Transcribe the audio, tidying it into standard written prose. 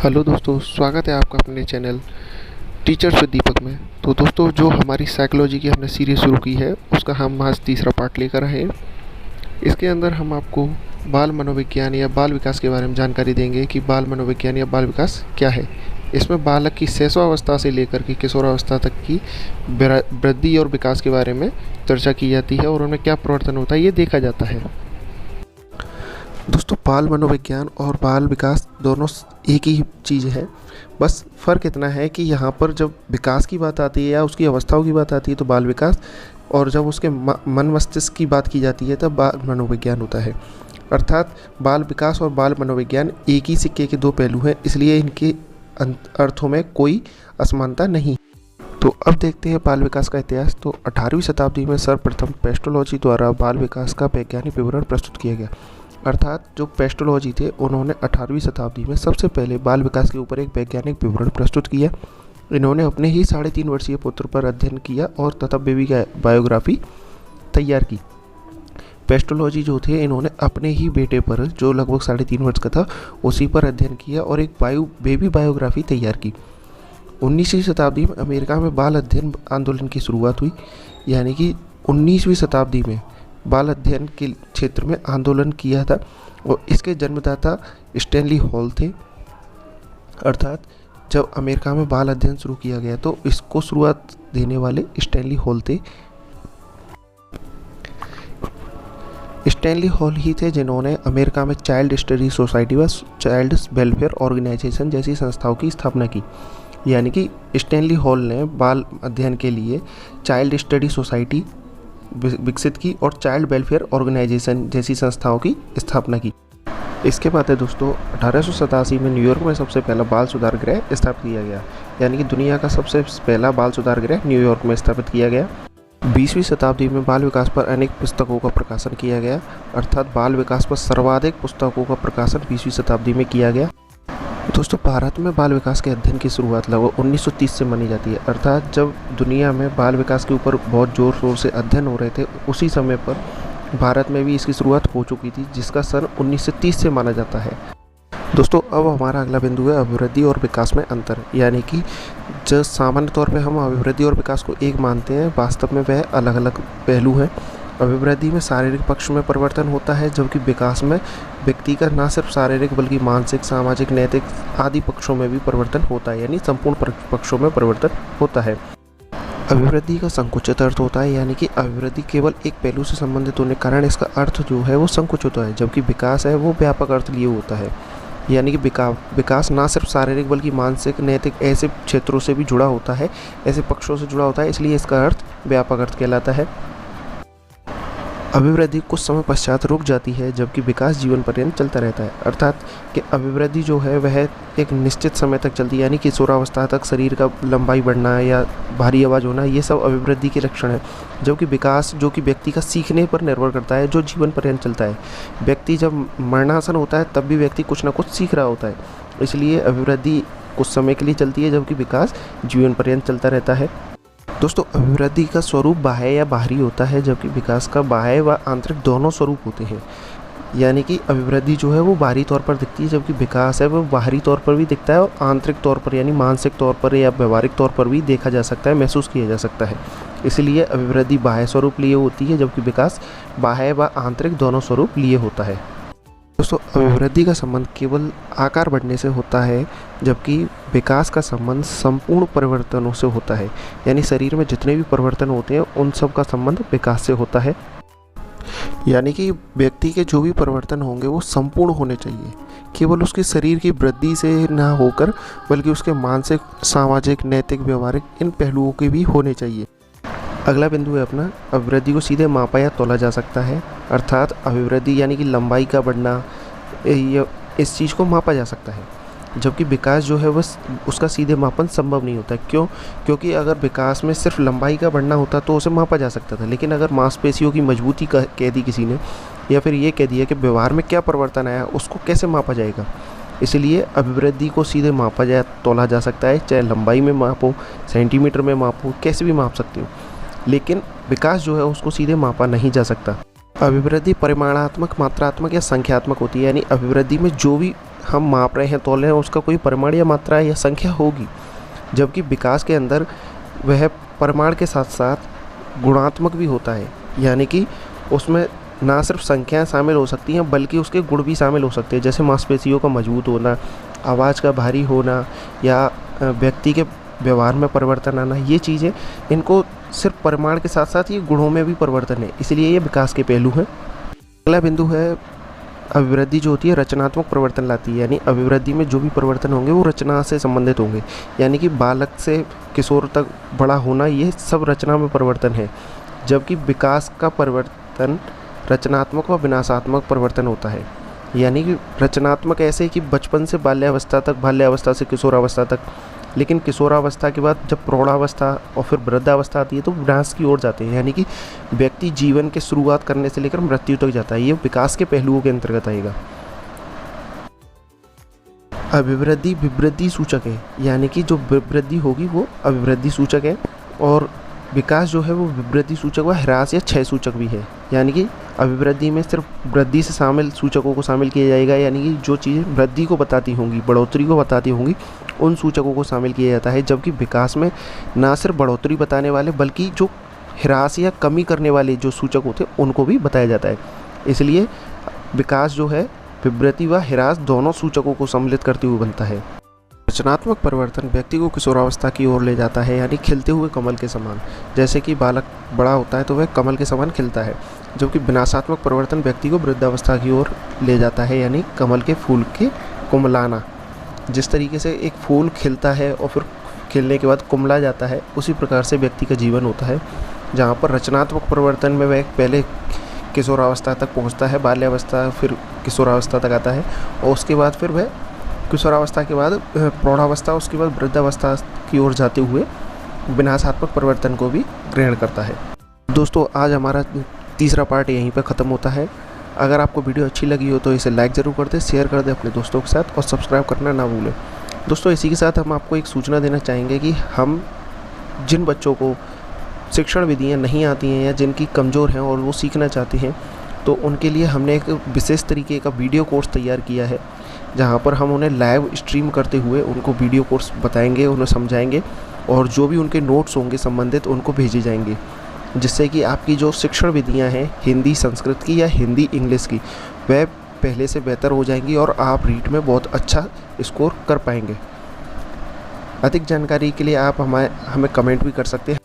Hello दोस्तों, स्वागत है आपका अपने चैनल टीचर्स विद दीपक में। तो दोस्तों, जो हमारी साइकोलॉजी की हमने सीरीज़ शुरू की है उसका हम आज तीसरा पार्ट लेकर आए हैं। इसके अंदर हम आपको बाल मनोविज्ञान या बाल विकास के बारे में जानकारी देंगे कि बाल मनोविज्ञान या बाल विकास क्या है। इसमें बालक की शैशवावस्था से लेकर के किशोरावस्था तक की वृद्धि और विकास के बारे में चर्चा की जाती है और उनमें क्या परिवर्तन होता है ये देखा जाता है। दोस्तों, बाल मनोविज्ञान और बाल विकास दोनों एक ही चीज़ है, बस फ़र्क इतना है कि यहाँ पर जब विकास की बात आती है या उसकी अवस्थाओं की बात आती है तो बाल विकास, और जब उसके मन मस्तिष्क की बात की जाती है तब बाल मनोविज्ञान होता है। अर्थात बाल विकास और बाल मनोविज्ञान एक ही सिक्के के दो पहलू हैं, इसलिए इनके अर्थों में कोई असमानता नहीं। तो अब देखते हैं बाल विकास का इतिहास। तो 18वीं शताब्दी में सर्वप्रथम पेस्टोलॉजी द्वारा बाल विकास का वैज्ञानिक विवरण प्रस्तुत किया गया। अर्थात जो पेस्टोलॉजी थे उन्होंने 18वीं शताब्दी में सबसे पहले बाल विकास के ऊपर एक वैज्ञानिक विवरण प्रस्तुत किया। इन्होंने अपने ही 3.5 वर्षीय पुत्र पर अध्ययन किया और तथा बेबी का बायोग्राफी तैयार की। पेस्टोलॉजी जो थे इन्होंने अपने ही बेटे पर, जो लगभग 3.5 वर्ष का था, उसी पर अध्ययन किया और एक बेबी बायोग्राफी तैयार की। 19वीं शताब्दी में अमेरिका में बाल अध्ययन आंदोलन की शुरुआत हुई, यानी कि 19वीं शताब्दी में बाल अध्ययन के क्षेत्र में आंदोलन किया था और इसके जन्मदाता स्टैनली हॉल थे। अर्थात जब अमेरिका में बाल अध्ययन शुरू किया गया तो इसको शुरुआत देने वाले स्टैनली हॉल थे। स्टैनली हॉल ही थे जिन्होंने अमेरिका में चाइल्ड स्टडी सोसाइटी व चाइल्ड वेलफेयर ऑर्गेनाइजेशन जैसी संस्थाओं की स्थापना की। यानी कि स्टैनली हॉल ने बाल अध्ययन के लिए चाइल्ड स्टडी सोसाइटी विकसित की और चाइल्ड वेलफेयर ऑर्गेनाइजेशन जैसी संस्थाओं की स्थापना की। इसके बाद है दोस्तों, 1887 में न्यूयॉर्क में सबसे पहला बाल सुधार गृह स्थापित किया गया। यानी कि दुनिया का सबसे पहला बाल सुधार गृह न्यूयॉर्क में स्थापित किया गया। 20वीं शताब्दी में बाल विकास पर अनेक पुस्तकों का प्रकाशन किया गया। अर्थात बाल विकास पर सर्वाधिक पुस्तकों का प्रकाशन 20वीं शताब्दी में किया गया। दोस्तों, भारत में बाल विकास के अध्ययन की शुरुआत लगभग 1930 से मानी जाती है। अर्थात जब दुनिया में बाल विकास के ऊपर बहुत ज़ोर शोर से अध्ययन हो रहे थे, उसी समय पर भारत में भी इसकी शुरुआत हो चुकी थी, जिसका सन 1930 से माना जाता है। दोस्तों, अब हमारा अगला बिंदु है अभिवृद्धि और विकास में अंतर। यानी कि जो सामान्य तौर पे हम अभिवृद्धि और विकास को एक मानते हैं, वास्तव में वह अलग अलग पहलू हैं। अभिवृद्धि में शारीरिक पक्ष में परिवर्तन होता है, जबकि विकास में व्यक्ति का न सिर्फ शारीरिक बल्कि मानसिक, सामाजिक, नैतिक आदि पक्षों में भी परिवर्तन होता है, यानी संपूर्ण पक्षों में परिवर्तन होता है। अभिवृद्धि का संकुचित अर्थ होता है, यानी कि अभिवृद्धि केवल एक पहलू से संबंधित होने के कारण इसका अर्थ जो है वो संकुचित होता है, जबकि विकास है वो व्यापक अर्थ लिए होता है। यानी कि विकास ना सिर्फ शारीरिक बल्कि मानसिक, नैतिक ऐसे क्षेत्रों से भी जुड़ा होता है, ऐसे पक्षों से जुड़ा होता है, इसलिए इसका अर्थ व्यापक अर्थ कहलाता है। अभिवृद्धि कुछ समय पश्चात रुक जाती है, जबकि विकास जीवन पर्यंत चलता रहता है। अर्थात कि अभिवृद्धि जो है वह एक निश्चित समय तक चलती है, यानी कि किशोरावस्था तक शरीर का लंबाई बढ़ना या भारी आवाज़ होना, ये सब अभिवृद्धि के लक्षण है। जबकि विकास जो कि व्यक्ति का सीखने पर निर्भर करता है, जो जीवन पर्यंत चलता है। व्यक्ति जब मरणासन होता है तब भी व्यक्ति कुछ ना कुछ सीख रहा होता है, इसलिए अभिवृद्धि कुछ समय के लिए चलती है, जबकि विकास जीवन पर्यंत चलता रहता है। दोस्तों, अभिवृद्धि का स्वरूप बाह्य या बाहरी होता है, जबकि विकास का बाह्य व आंतरिक दोनों स्वरूप होते हैं। यानी कि अभिवृद्धि जो है वो बाहरी तौर पर दिखती है, जबकि विकास है वो बाहरी तौर पर भी दिखता है और आंतरिक तौर पर यानी मानसिक तौर पर या व्यवहारिक तौर पर भी देखा जा सकता है, महसूस किया जा सकता है। इसलिए अभिवृद्धि बाह्य स्वरूप लिए होती है, जबकि विकास बाह्य व आंतरिक दोनों स्वरूप लिए होता है। दोस्तों, अभिवृद्धि का संबंध केवल आकार बढ़ने से होता है, जबकि विकास का संबंध संपूर्ण परिवर्तनों से होता है। यानी शरीर में जितने भी परिवर्तन होते हैं उन सब का संबंध विकास से होता है। यानी कि व्यक्ति के जो भी परिवर्तन होंगे वो संपूर्ण होने चाहिए, केवल उसके शरीर की वृद्धि से ना होकर बल्कि उसके मानसिक, सामाजिक, नैतिक, व्यवहारिक इन पहलुओं के भी होने चाहिए। अगला बिंदु है अपना, अभिवृद्धि को सीधे मापा या तोला जा सकता है। अर्थात अभिवृद्धि यानी कि लंबाई का बढ़ना, इस चीज़ को मापा जा सकता है, जबकि विकास जो है बस उसका सीधे मापन संभव नहीं होता। क्यों? क्योंकि अगर विकास में सिर्फ लंबाई का बढ़ना होता तो उसे मापा जा सकता था, लेकिन अगर मांसपेशियों की मजबूती कह दी किसी ने, या फिर ये कह दिया कि व्यवहार में क्या परिवर्तन आया, उसको कैसे मापा जाएगा। इसलिए अभिवृद्धि को सीधे मापा जा तोला जा सकता है, चाहे लंबाई में मापो, सेंटीमीटर में मापो, कैसे भी माप सकते हो, लेकिन विकास जो है उसको सीधे मापा नहीं जा सकता। अभिवृद्धि परिमाणात्मक, मात्रात्मक या संख्यात्मक होती है, यानी अभिवृद्धि में जो भी हम माप रहे हैं, तोल रहे हैं, उसका कोई परिमाण या मात्रा या संख्या होगी। जबकि विकास के अंदर वह परिमाण के साथ साथ गुणात्मक भी होता है, यानी कि उसमें ना सिर्फ संख्याएं शामिल हो सकती हैं बल्कि उसके गुण भी शामिल हो सकते हैं, जैसे मांसपेशियों का मजबूत होना, आवाज़ का भारी होना या व्यक्ति के व्यवहार में परिवर्तन आना। ये चीज़ें, इनको सिर्फ परिमाण के साथ साथ ये गुणों में भी परिवर्तन है, इसलिए ये विकास के पहलू हैं। अगला बिंदु है अभिवृद्धि, जो होती है रचनात्मक परिवर्तन लाती है, यानी अभिवृद्धि में जो भी परिवर्तन होंगे वो रचना से संबंधित होंगे, यानी कि बालक से किशोर तक बड़ा होना, ये सब रचना में परिवर्तन है। जबकि विकास का परिवर्तन रचनात्मक व विनाशात्मक परिवर्तन होता है, यानी कि रचनात्मक ऐसे कि बचपन से बाल्यावस्था तक, बाल्यावस्था से किशोरावस्था तक, लेकिन किशोरावस्था के बाद जब प्रौढ़ावस्था और फिर वृद्धावस्था आती है तो विनाश की ओर जाते हैं, यानी कि व्यक्ति जीवन के शुरुआत करने से लेकर मृत्यु तक जाता है। ये विकास के पहलुओं के अंतर्गत आएगा। अभिवृद्धि विवृद्धि सूचक है, यानी कि जो विवृद्धि होगी वो अभिवृद्धि सूचक है, और विकास जो है वो विवृद्धि सूचक व ह्रास या क्षय सूचक भी है। यानी कि अभिवृद्धि में सिर्फ वृद्धि से शामिल सूचकों को शामिल किया जाएगा, यानी कि जो चीज़ें वृद्धि को बताती होंगी, बढ़ोतरी को बताती होंगी, उन सूचकों को शामिल किया जाता है। जबकि विकास में ना सिर्फ बढ़ोतरी बताने वाले बल्कि जो ह्रास या कमी करने वाले जो सूचक होते हैं उनको भी बताया जाता है। इसलिए विकास जो है विवृद्धि व ह्रास दोनों सूचकों को सम्मिलित करते हुए बनता है। रचनात्मक परिवर्तन व्यक्ति को किशोरावस्था की ओर ले जाता है, यानी खिलते हुए कमल के समान। जैसे कि बालक बड़ा होता है तो वह कमल के समान खिलता है, जबकि विनाशात्मक परिवर्तन व्यक्ति को वृद्धावस्था की ओर ले जाता है, यानी कमल के फूल के कुमलाना। जिस तरीके से एक फूल खिलता है और फिर खिलने के बाद कुमला जाता है, उसी प्रकार से व्यक्ति का जीवन होता है, जहाँ पर रचनात्मक परिवर्तन में वह पहले किशोरावस्था तक पहुँचता है, बाल्यावस्था फिर किशोरावस्था तक आता है, और उसके बाद फिर वह किशोरावस्था के बाद प्रौढ़ावस्था, उसके बाद वृद्धावस्था की ओर जाते हुए विनाशात्मक परिवर्तन को भी ग्रहण करता है। दोस्तों, आज हमारा तीसरा पार्ट यहीं पर ख़त्म होता है। अगर आपको वीडियो अच्छी लगी हो तो इसे लाइक ज़रूर कर दें, शेयर कर दें अपने दोस्तों के साथ, और सब्सक्राइब करना ना भूलें। दोस्तों, इसी के साथ हम आपको एक सूचना देना चाहेंगे कि हम जिन बच्चों को शिक्षण विधियाँ नहीं आती हैं या जिनकी कमज़ोर हैं और वो सीखना चाहते हैं, तो उनके लिए हमने एक विशेष तरीके का वीडियो कोर्स तैयार किया है, जहाँ पर हम उन्हें लाइव स्ट्रीम करते हुए उनको वीडियो कोर्स बताएंगे, उन्हें समझाएंगे, और जो भी उनके नोट्स होंगे संबंधित उनको भेजे जाएंगे, जिससे कि आपकी जो शिक्षण विधियाँ हैं हिंदी संस्कृत की या हिंदी इंग्लिश की, वह पहले से बेहतर हो जाएंगी और आप रीट में बहुत अच्छा स्कोर कर पाएंगे। अधिक जानकारी के लिए आप हमें कमेंट भी कर सकते हैं।